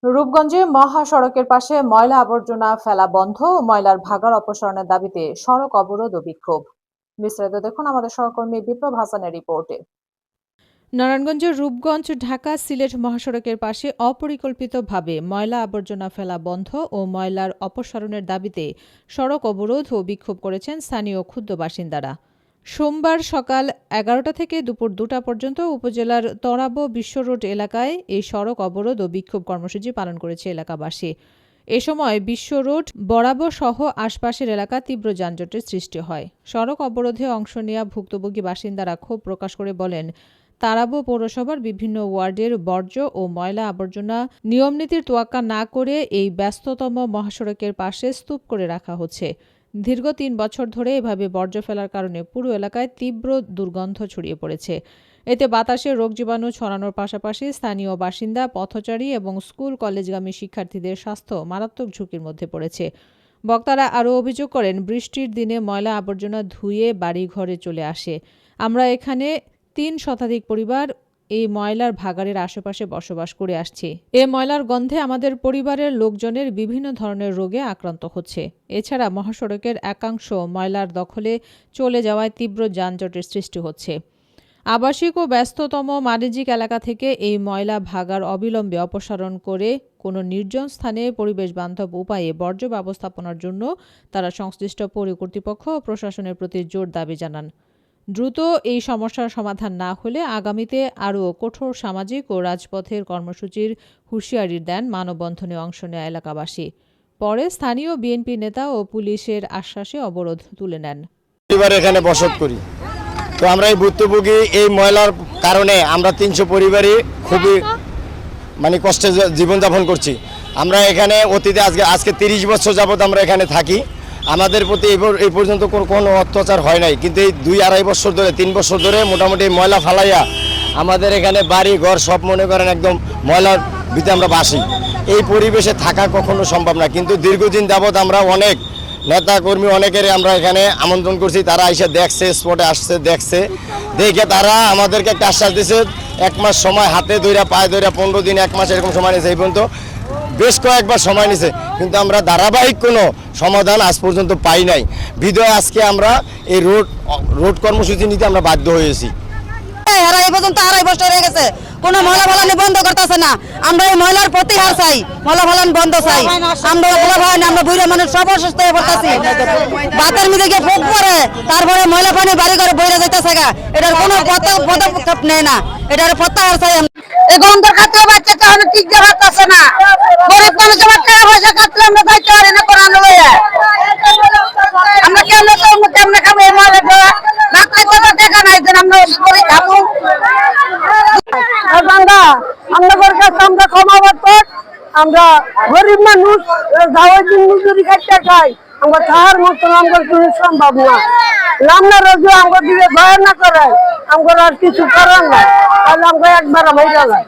রূপগঞ্জে মহাসড়কের পাশে ময়লা আবর্জনা ফেলা বন্ধ ও ময়লার ভাগাড় অপসারণের দাবিতে সড়ক অবরোধ ও বিক্ষোভ। বিস্তারিত দেখুন আমাদের সহকর্মী বিপ্লব হাসানের রিপোর্টে। নারায়ণগঞ্জের রূপগঞ্জ ঢাকা সিলেট মহাসড়কের পাশে অপরিকল্পিতভাবে ময়লা আবর্জনা ফেলা বন্ধ ও ময়লার অপসারণের দাবিতে সড়ক অবরোধ ও বিক্ষোভ করেছেন স্থানীয় ক্ষুদ্র বাসিন্দারা। সোমবার সকাল ১১টা থেকে দুপুর ২টা পর্যন্ত উপজেলার তরাবো বিশ্ব রোড এলাকায় এই সড়ক অবরোধ ও বিক্ষোভ কর্মসূচি পালন করেছে এলাকাবাসী। এ সময় বিশ্ব রোড বরাবর সহ আশপাশের এলাকা তীব্র যানজটের সৃষ্টি হয়। সড়ক অবরোধে অংশ নেওয়া ভুক্তভোগী বাসিন্দারা ক্ষোভ প্রকাশ করে বলেন, তারাবো পৌরসভার বিভিন্ন ওয়ার্ডের বর্জ্য ও ময়লা আবর্জনা নিয়মনীতির তোয়াক্কা না করে এই ব্যস্ততম মহাসড়কের পাশে স্তূপ করে রাখা হচ্ছে। দীর্ঘ ৩ বছর ধরে এভাবে বর্জ্য ফেলার কারণে পুরো এলাকায় তীব্র দুর্গন্ধ ছড়িয়ে পড়েছে। এতে বাতাসে রোগ জীবাণু ছড়ানোর পাশাপাশি স্থানীয় বাসিন্দা, পথচারী এবং স্কুল কলেজগামী শিক্ষার্থীদের স্বাস্থ্য মারাত্মক ঝুঁকির মধ্যে পড়েছে। বক্তারা আরও অভিযোগ করেন, বৃষ্টির দিনে ময়লা আবর্জনা ধুয়ে বাড়ি ঘরে চলে আসে। আমরা এখানে ৩ শতাধিক পরিবার এই ময়লার ভাগাড়ের আশেপাশে বসবাস করে আসছি। এ ময়লার গন্ধে আমাদের পরিবারের লোকজনের বিভিন্ন ধরনের রোগে আক্রান্ত হচ্ছে। এছাড়া মহাসড়কের একাংশ ময়লার দখলে চলে যাওয়ায় তীব্র যানজটের সৃষ্টি হচ্ছে। আবাসিক ও ব্যস্ততম বাণিজ্যিক এলাকা থেকে এই ময়লা ভাগাড় অবিলম্বে অপসারণ করে কোনো নির্জন স্থানে পরিবেশ বান্ধব উপায়ে বর্জ্য ব্যবস্থাপনার জন্য তারা সংশ্লিষ্ট পৌর কর্তৃপক্ষ ও প্রশাসনের প্রতি জোর দাবি জানান। দ্রুত এই সমস্যার সমাধান না হলে আগামীতে আরও কঠোর সামাজিক ও রাজপথের কর্মসূচির হুঁশিয়ারি দেন মানববন্ধনে অংশ নেওয়া এলাকাবাসী। পরে স্থানীয় বিএনপি নেতা ও পুলিশের আশ্বাসে অবরোধ তুলে নেন। এখানে বসত করি, তো আমরা এই ভুক্তভোগী এই ময়লার কারণে আমরা ৩০০ পরিবারই খুবই কষ্টে জীবনযাপন করছি। আমরা এখানে অতীতে আজকে ৩০ বছর যাবৎ আমরা এখানে থাকি। আমাদের প্রতি এই পর্যন্ত কোনো অত্যাচার হয় নাই, কিন্তু এই ২-২.৫ বছর ধরে ৩ বছর ধরে মোটামুটি ময়লা ফালাইয়া আমাদের এখানে বাড়ি ঘর সব মনে করেন একদম ময়লার ভিতরে আমরা বাসি। এই পরিবেশে থাকা কখনো সম্ভব না, কিন্তু দীর্ঘদিন যাবৎ আমরা অনেক নেতা কর্মী অনেকের আমরা এখানে আমন্ত্রণ করছি। তারা এসে দেখছে, স্পটে আসছে, দেখছে, দেখে তারা আমাদেরকে একটা আশ্বাস দিয়েছে ১ মাস সময়, হাতে ধইরা পায়ে ধইরা ১৫ দিন ১ মাস এরকম সময় নিয়েছে। এই পর্যন্ত বেশ কয়েকবার সময় নিছে, কিন্তু আমরা ধারাবাহিক কোনো সমাধান আজ পর্যন্ত পাই নাই। বিধায় আজকে আমরা এই রোড কর্মসূচি নিতে আমরা বাধ্য হয়েছি। এই পর্যন্ত ২.৫ বছর হয়ে গেছে, কোনো ময়লা ফেলানি বন্ধ করতেছে না। আমরা এই ময়লার প্রতিহার চাই, ময়লা ফেলানি বন্ধ চাই। আমরা বুড়া মানুষ সব অসুস্থ হয়ে পড়তেছি। বাতের মধ্যে গিয়ে পোক পরে, তারপরে ময়লা পানি বাড়ি ঘরে বইরা যাইতেছে গা। এটার কোনো পদক্ষেপ নেয় না, এটার প্রত্যাহার চাই। এই গন্ধের ক্ষেত্রে বাচ্চা কারণে ঠিক যাচ্ছে না। গরিব মানুষ আমার টাকা পয়সা কাটলে আমরা যাইতে পারি না কোরআন লইয়া। আমরা কেমনে খাবো এই ময়লা দেওয়া? ডাক্তার কথা দেখা নাই যে আমরা করে খাবো। আমাদের কাছে আমরা ক্ষমাবর্তক, আমরা গরিব মানুষ, মজুরি খাইতে খাই। আমরা খাওয়ার মতন আমার কোনো সম্ভব না। রান্না রোজ আমরা দিলে দয়া না করে আমার আর কিছু করার না, তাহলে আমরা একবার হয়ে গেলাম।